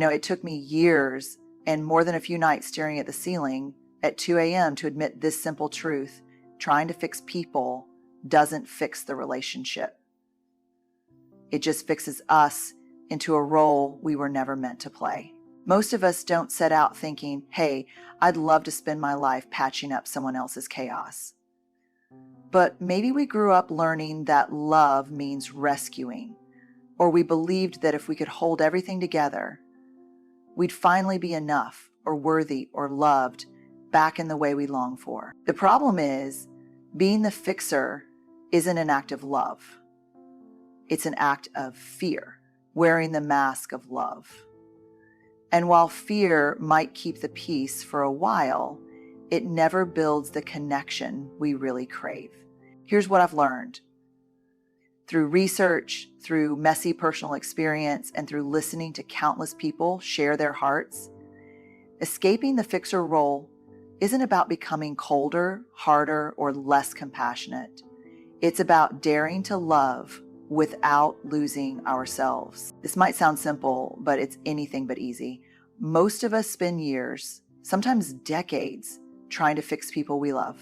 It took me years and more than a few nights staring at the ceiling at 2 a.m. to admit this simple truth: trying to fix people doesn't fix the relationship. It just fixes us into a role we were never meant to play. Most of us don't set out thinking, hey, I'd love to spend my life patching up someone else's chaos. But maybe we grew up learning that love means rescuing, or we believed that if we could hold everything together, we'd finally be enough or worthy or loved back in the way we long for. The problem is, being the fixer isn't an act of love. It's an act of fear, wearing the mask of love. And while fear might keep the peace for a while, it never builds the connection we really crave. Here's what I've learned. Through research, through messy personal experience, and through listening to countless people share their hearts, escaping the fixer role isn't about becoming colder, harder, or less compassionate. It's about daring to love without losing ourselves. This might sound simple, but it's anything but easy. Most of us spend years, sometimes decades, trying to fix people we love.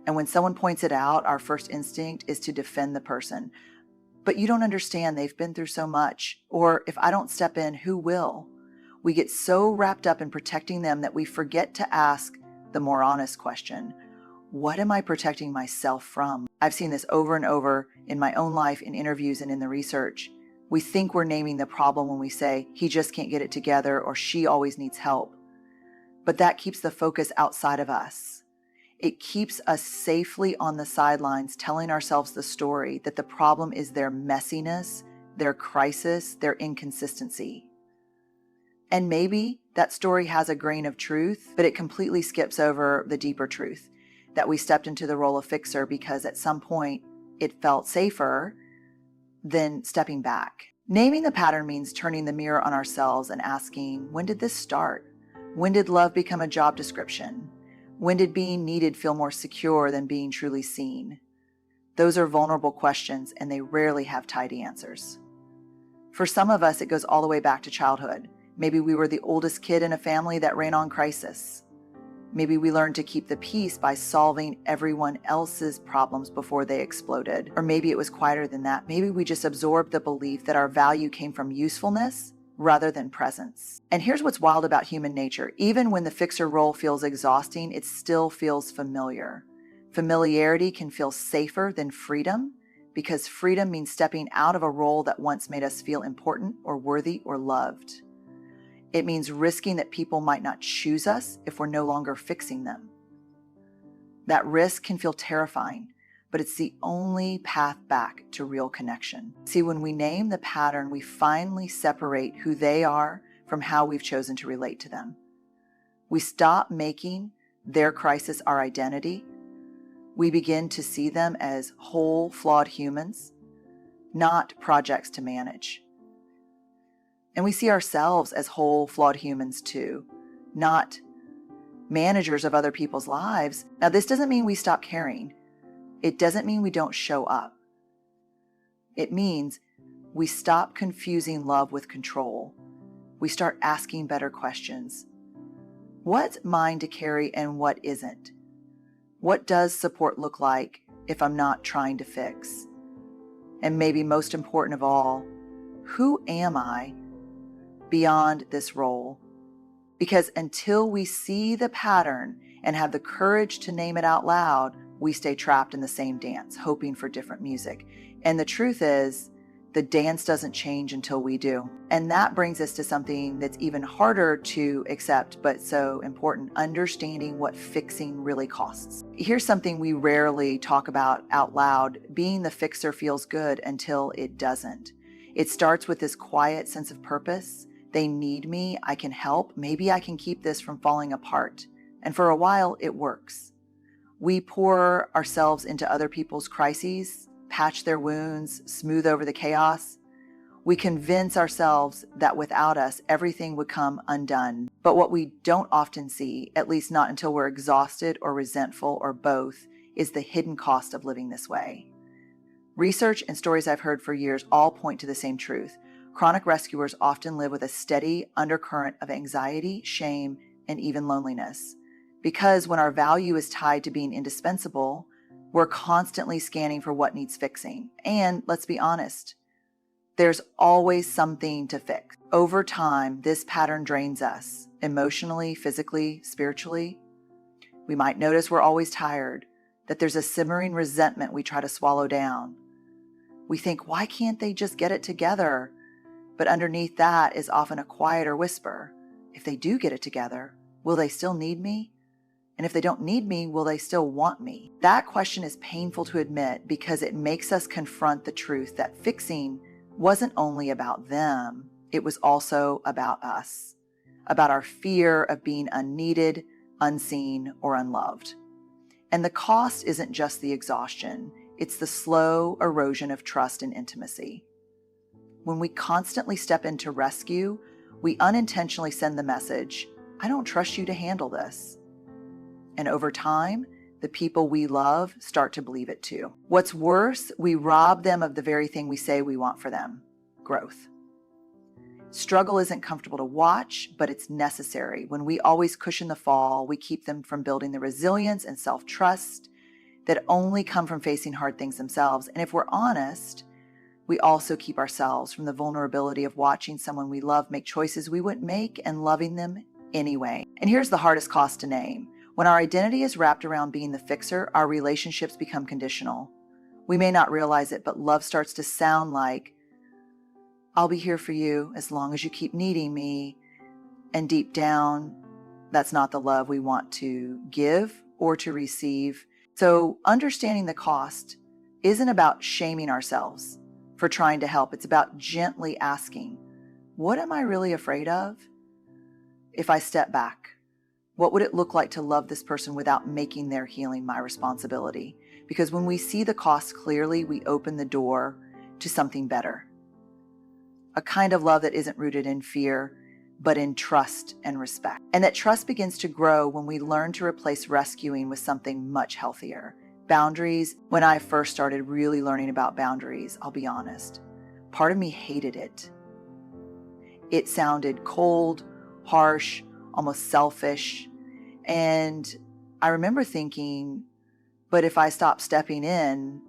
And when someone points it out, our first instinct is to defend the person. But you don't understand, they've been through so much. Or if I don't step in, who will? We get so wrapped up in protecting them that we forget to ask the more honest question: what am I protecting myself from? I've seen this over and over in my own life, in interviews and in the research. We think we're naming the problem when we say, he just can't get it together, or she always needs help. But that keeps the focus outside of us. It keeps us safely on the sidelines, telling ourselves the story that the problem is their messiness, their crisis, their inconsistency. And maybe that story has a grain of truth, but it completely skips over the deeper truth that we stepped into the role of fixer because at some point it felt safer than stepping back. Naming the pattern means turning the mirror on ourselves and asking, when did this start? When did love become a job description? When did being needed feel more secure than being truly seen? Those are vulnerable questions, and they rarely have tidy answers. For some of us, it goes all the way back to childhood. Maybe we were the oldest kid in a family that ran on crisis. Maybe we learned to keep the peace by solving everyone else's problems before they exploded. Or maybe it was quieter than that. Maybe we just absorbed the belief that our value came from usefulness rather than presence. And here's what's wild about human nature. Even when the fixer role feels exhausting, it still feels familiar. Familiarity can feel safer than freedom, because freedom means stepping out of a role that once made us feel important or worthy or loved. It means risking that people might not choose us if we're no longer fixing them. That risk can feel terrifying, but it's the only path back to real connection. See, when we name the pattern, we finally separate who they are from how we've chosen to relate to them. We stop making their crisis our identity. We begin to see them as whole, flawed humans, not projects to manage. And we see ourselves as whole, flawed humans too, not managers of other people's lives. Now, this doesn't mean we stop caring. It doesn't mean we don't show up. It means we stop confusing love with control. We start asking better questions. What's mine to carry and what isn't? What does support look like if I'm not trying to fix? And maybe most important of all, who am I beyond this role? Because until we see the pattern and have the courage to name it out loud, we stay trapped in the same dance, hoping for different music. And the truth is, the dance doesn't change until we do. And that brings us to something that's even harder to accept, but so important: understanding what fixing really costs. Here's something we rarely talk about out loud. Being the fixer feels good until it doesn't. It starts with this quiet sense of purpose. They need me, I can help, maybe I can keep this from falling apart. And for a while, it works. We pour ourselves into other people's crises, patch their wounds, smooth over the chaos. We convince ourselves that without us, everything would come undone. But what we don't often see, at least not until we're exhausted or resentful or both, is the hidden cost of living this way. Research and stories I've heard for years all point to the same truth. Chronic rescuers often live with a steady undercurrent of anxiety, shame, and even loneliness. Because when our value is tied to being indispensable, we're constantly scanning for what needs fixing. And let's be honest, there's always something to fix. Over time, this pattern drains us emotionally, physically, spiritually. We might notice we're always tired, that there's a simmering resentment we try to swallow down. We think, why can't they just get it together? But underneath that is often a quieter whisper. If they do get it together, will they still need me? And if they don't need me, will they still want me? That question is painful to admit because it makes us confront the truth that fixing wasn't only about them, it was also about us, about our fear of being unneeded, unseen, or unloved. And the cost isn't just the exhaustion, it's the slow erosion of trust and intimacy. When we constantly step into rescue, we unintentionally send the message, I don't trust you to handle this. And over time, the people we love start to believe it too. What's worse, we rob them of the very thing we say we want for them, growth. Struggle isn't comfortable to watch, but it's necessary. When we always cushion the fall, we keep them from building the resilience and self-trust that only come from facing hard things themselves. And if we're honest, we also keep ourselves from the vulnerability of watching someone we love make choices we wouldn't make and loving them anyway. And here's the hardest cost to name. When our identity is wrapped around being the fixer, our relationships become conditional. We may not realize it, but love starts to sound like, I'll be here for you as long as you keep needing me. And deep down, that's not the love we want to give or to receive. So understanding the cost isn't about shaming ourselves for trying to help. It's about gently asking, what am I really afraid of? If I step back, what would it look like to love this person without making their healing my responsibility? Because when we see the cost clearly, we open the door to something better. A kind of love that isn't rooted in fear, but in trust and respect. And that trust begins to grow when we learn to replace rescuing with something much healthier. Boundaries. When I first started really learning about boundaries, I'll be honest, part of me hated it. It sounded cold, harsh, almost selfish. And I remember thinking, but if I stop stepping in,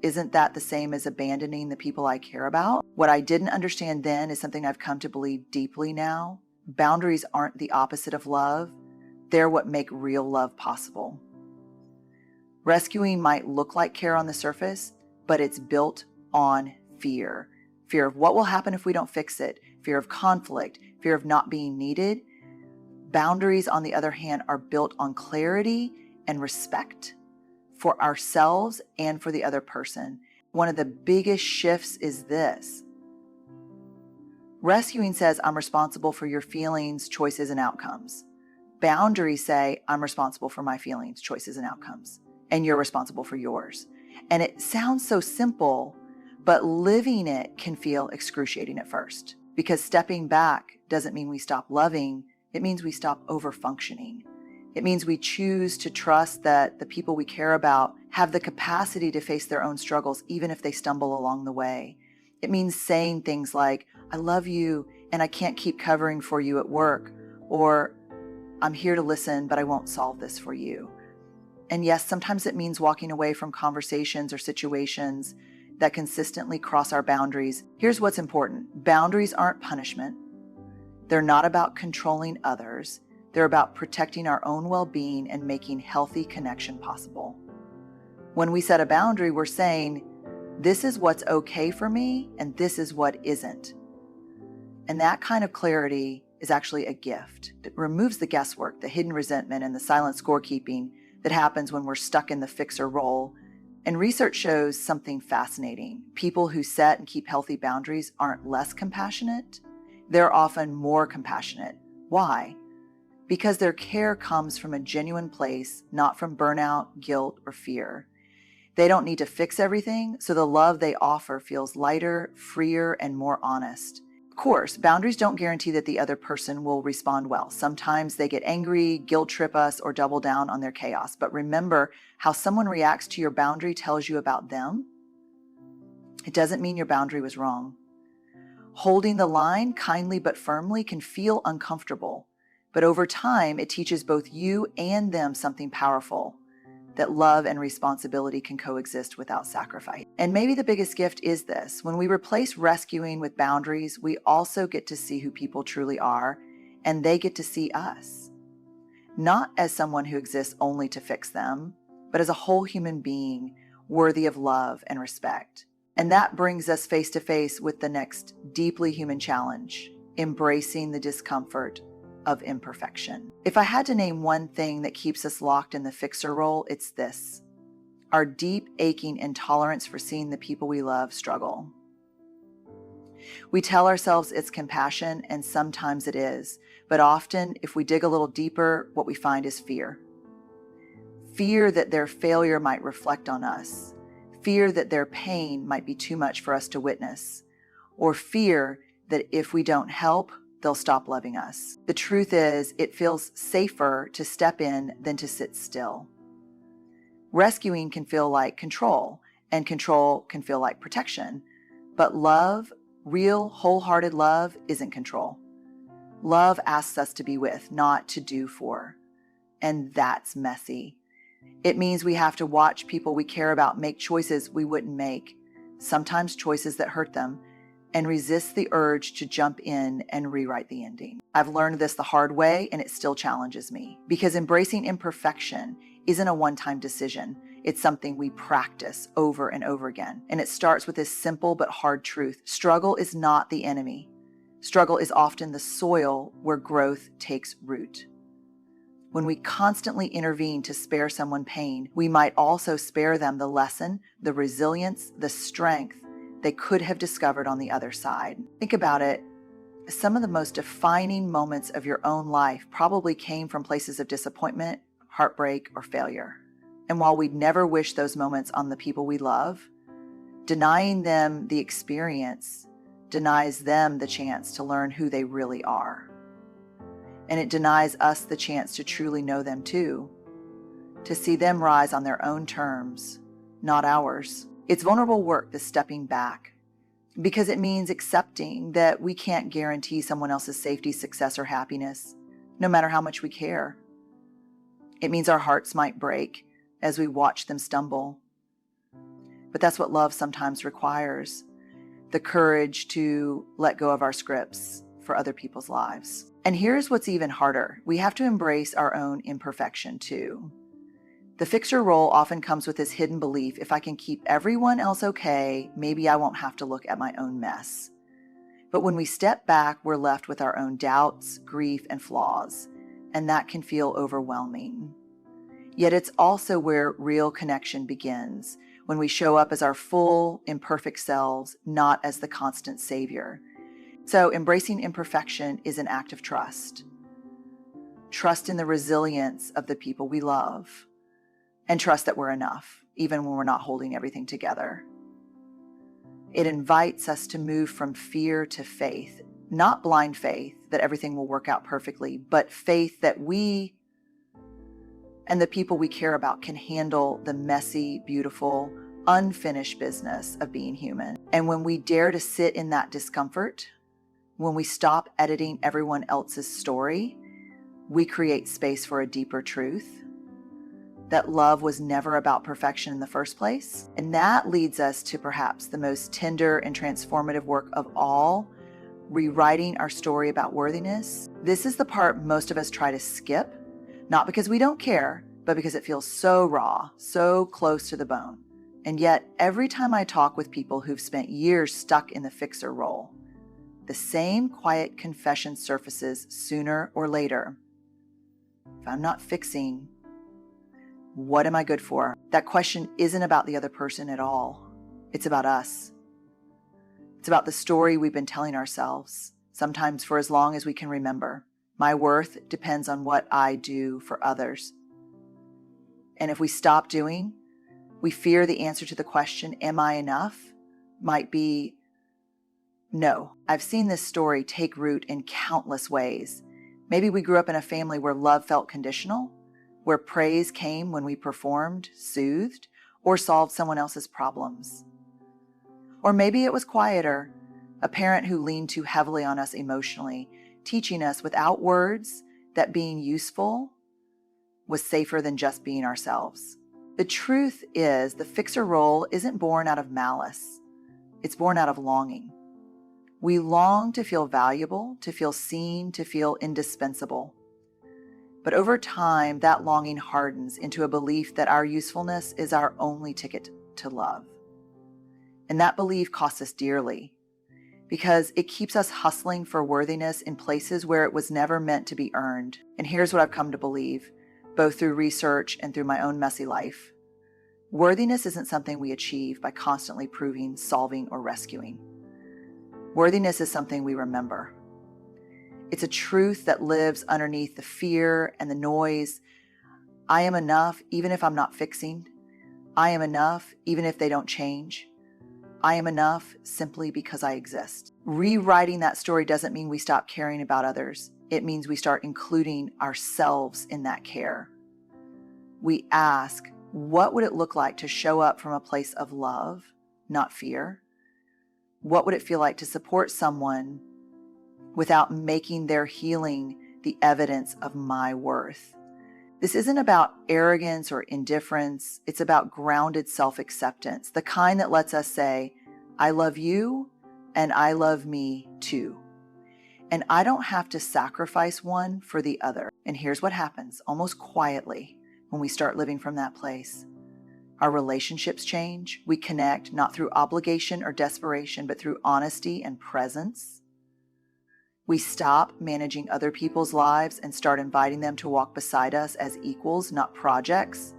isn't that the same as abandoning the people I care about? What I didn't understand then is something I've come to believe deeply now. Boundaries aren't the opposite of love. They're what make real love possible. Rescuing might look like care on the surface, but it's built on fear. Fear of what will happen if we don't fix it, fear of conflict, fear of not being needed. Boundaries, on the other hand, are built on clarity and respect for ourselves and for the other person. One of the biggest shifts is this. Rescuing says, I'm responsible for your feelings, choices, and outcomes. Boundaries say, I'm responsible for my feelings, choices, and outcomes, and you're responsible for yours. And it sounds so simple, but living it can feel excruciating at first, because stepping back doesn't mean we stop loving. It means we stop over-functioning. It means we choose to trust that the people we care about have the capacity to face their own struggles, even if they stumble along the way. It means saying things like, I love you and I can't keep covering for you at work, or I'm here to listen, but I won't solve this for you. And yes, sometimes it means walking away from conversations or situations that consistently cross our boundaries. Here's what's important. Boundaries aren't punishment. They're not about controlling others. They're about protecting our own well-being and making healthy connection possible. When we set a boundary, we're saying, this is what's okay for me, and this is what isn't. And that kind of clarity is actually a gift. It removes the guesswork, the hidden resentment, and the silent scorekeeping that happens when we're stuck in the fixer role. And research shows something fascinating. People who set and keep healthy boundaries aren't less compassionate. They're often more compassionate. Why? Because their care comes from a genuine place, not from burnout, guilt, or fear. They don't need to fix everything, so the love they offer feels lighter, freer, and more honest. Of course, boundaries don't guarantee that the other person will respond well. Sometimes they get angry, guilt trip us, or double down on their chaos. But remember, how someone reacts to your boundary tells you about them. It doesn't mean your boundary was wrong. Holding the line kindly but firmly can feel uncomfortable, but over time it teaches both you and them something powerful, that love and responsibility can coexist without sacrifice. And maybe the biggest gift is this: when we replace rescuing with boundaries, we also get to see who people truly are, and they get to see us. Not as someone who exists only to fix them, but as a whole human being worthy of love and respect. And that brings us face to face with the next deeply human challenge: embracing the discomfort of imperfection. If I had to name one thing that keeps us locked in the fixer role, it's this: our deep, aching intolerance for seeing the people we love struggle. We tell ourselves it's compassion, and sometimes it is, but often, if we dig a little deeper, what we find is fear. Fear that their failure might reflect on us. Fear that their pain might be too much for us to witness, or fear that if we don't help, they'll stop loving us. The truth is, it feels safer to step in than to sit still. Rescuing can feel like control, and control can feel like protection. But love, real, wholehearted love, isn't control. Love asks us to be with, not to do for. And that's messy. It means we have to watch people we care about make choices we wouldn't make, sometimes choices that hurt them, and resist the urge to jump in and rewrite the ending. I've learned this the hard way, and it still challenges me, because embracing imperfection isn't a one-time decision. It's something we practice over and over again. And it starts with this simple but hard truth: struggle is not the enemy. Struggle is often the soil where growth takes root. When we constantly intervene to spare someone pain, we might also spare them the lesson, the resilience, the strength they could have discovered on the other side. Think about it. Some of the most defining moments of your own life probably came from places of disappointment, heartbreak, or failure. And while we'd never wish those moments on the people we love, denying them the experience denies them the chance to learn who they really are. And it denies us the chance to truly know them too, to see them rise on their own terms, not ours. It's vulnerable work, this stepping back, because it means accepting that we can't guarantee someone else's safety, success, or happiness, no matter how much we care. It means our hearts might break as we watch them stumble. But that's what love sometimes requires: the courage to let go of our scripts for other people's lives. And here's what's even harder: we have to embrace our own imperfection too. The fixer role often comes with this hidden belief: if I can keep everyone else okay, maybe I won't have to look at my own mess. But when we step back, we're left with our own doubts, grief, and flaws, and that can feel overwhelming. Yet it's also where real connection begins, when we show up as our full, imperfect selves, not as the constant savior. So embracing imperfection is an act of trust. Trust in the resilience of the people we love, and trust that we're enough, even when we're not holding everything together. It invites us to move from fear to faith, not blind faith that everything will work out perfectly, but faith that we and the people we care about can handle the messy, beautiful, unfinished business of being human. And when we dare to sit in that discomfort, when we stop editing everyone else's story, we create space for a deeper truth: that love was never about perfection in the first place. And that leads us to perhaps the most tender and transformative work of all: rewriting our story about worthiness. This is the part most of us try to skip, not because we don't care, but because it feels so raw, so close to the bone. And yet, every time I talk with people who've spent years stuck in the fixer role, the same quiet confession surfaces sooner or later: if I'm not fixing, what am I good for? That question isn't about the other person at all. It's about us. It's about the story we've been telling ourselves, sometimes for as long as we can remember. My worth depends on what I do for others. And if we stop doing, we fear the answer to the question, am I enough, might be no. I've seen this story take root in countless ways. Maybe we grew up in a family where love felt conditional, where praise came when we performed, soothed, or solved someone else's problems. Or maybe it was quieter, a parent who leaned too heavily on us emotionally, teaching us without words that being useful was safer than just being ourselves. The truth is, the fixer role isn't born out of malice. It's born out of longing. We long to feel valuable, to feel seen, to feel indispensable. But over time, that longing hardens into a belief that our usefulness is our only ticket to love. And that belief costs us dearly, because it keeps us hustling for worthiness in places where it was never meant to be earned. And here's what I've come to believe, both through research and through my own messy life. Worthiness isn't something we achieve by constantly proving, solving, or rescuing. Worthiness is something we remember. It's a truth that lives underneath the fear and the noise. I am enough even if I'm not fixing. I am enough even if they don't change. I am enough simply because I exist. Rewriting that story doesn't mean we stop caring about others. It means we start including ourselves in that care. We ask, what would it look like to show up from a place of love, not fear? What would it feel like to support someone without making their healing the evidence of my worth? This isn't about arrogance or indifference. It's about grounded self-acceptance, the kind that lets us say, I love you and I love me too. And I don't have to sacrifice one for the other. And here's what happens almost quietly when we start living from that place. Our relationships change. We connect not through obligation or desperation, but through honesty and presence. We stop managing other people's lives and start inviting them to walk beside us as equals, not projects.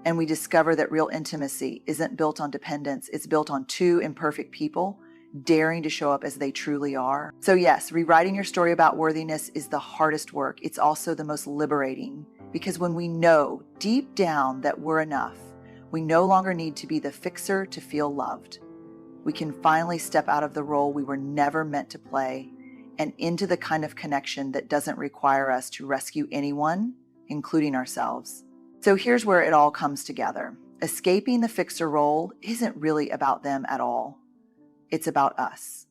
And we discover that real intimacy isn't built on dependence. It's built on two imperfect people daring to show up as they truly are. So yes, rewriting your story about worthiness is the hardest work. It's also the most liberating, because when we know deep down that we're enough, we no longer need to be the fixer to feel loved. We can finally step out of the role we were never meant to play and into the kind of connection that doesn't require us to rescue anyone, including ourselves. So here's where it all comes together. Escaping the fixer role isn't really about them at all. It's about us.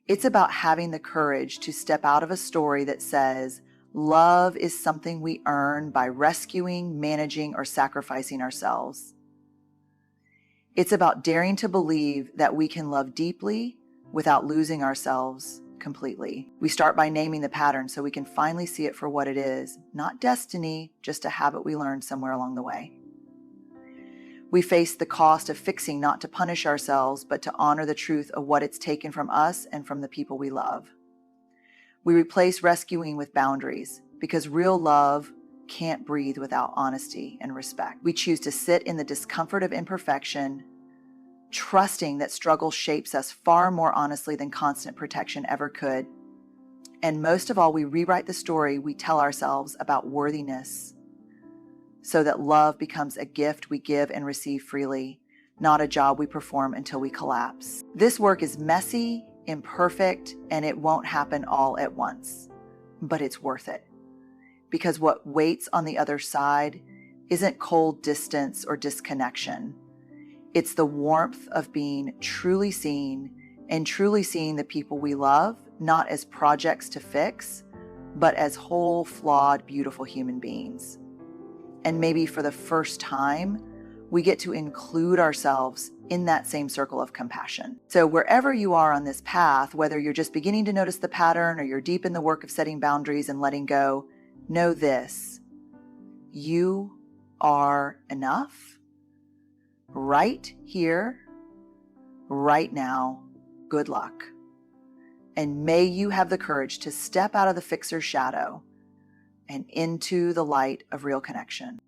It's about having the courage to step out of a story that says, love is something we earn by rescuing, managing, or sacrificing ourselves. It's about daring to believe that we can love deeply without losing ourselves completely. We start by naming the pattern so we can finally see it for what it is, not destiny, just a habit we learned somewhere along the way. We face the cost of fixing not to punish ourselves, but to honor the truth of what it's taken from us and from the people we love. We replace rescuing with boundaries, because real love can't breathe without honesty and respect. We choose to sit in the discomfort of imperfection, trusting that struggle shapes us far more honestly than constant protection ever could. And most of all, we rewrite the story we tell ourselves about worthiness so that love becomes a gift we give and receive freely, not a job we perform until we collapse. This work is messy, imperfect, and it won't happen all at once, but it's worth it. Because what waits on the other side isn't cold distance or disconnection. It's the warmth of being truly seen and truly seeing the people we love, not as projects to fix, but as whole, flawed, beautiful human beings. And maybe for the first time, we get to include ourselves in that same circle of compassion. So wherever you are on this path, whether you're just beginning to notice the pattern or you're deep in the work of setting boundaries and letting go, know this: you are enough right here, right now. Good luck. And may you have the courage to step out of the fixer's shadow and into the light of real connection.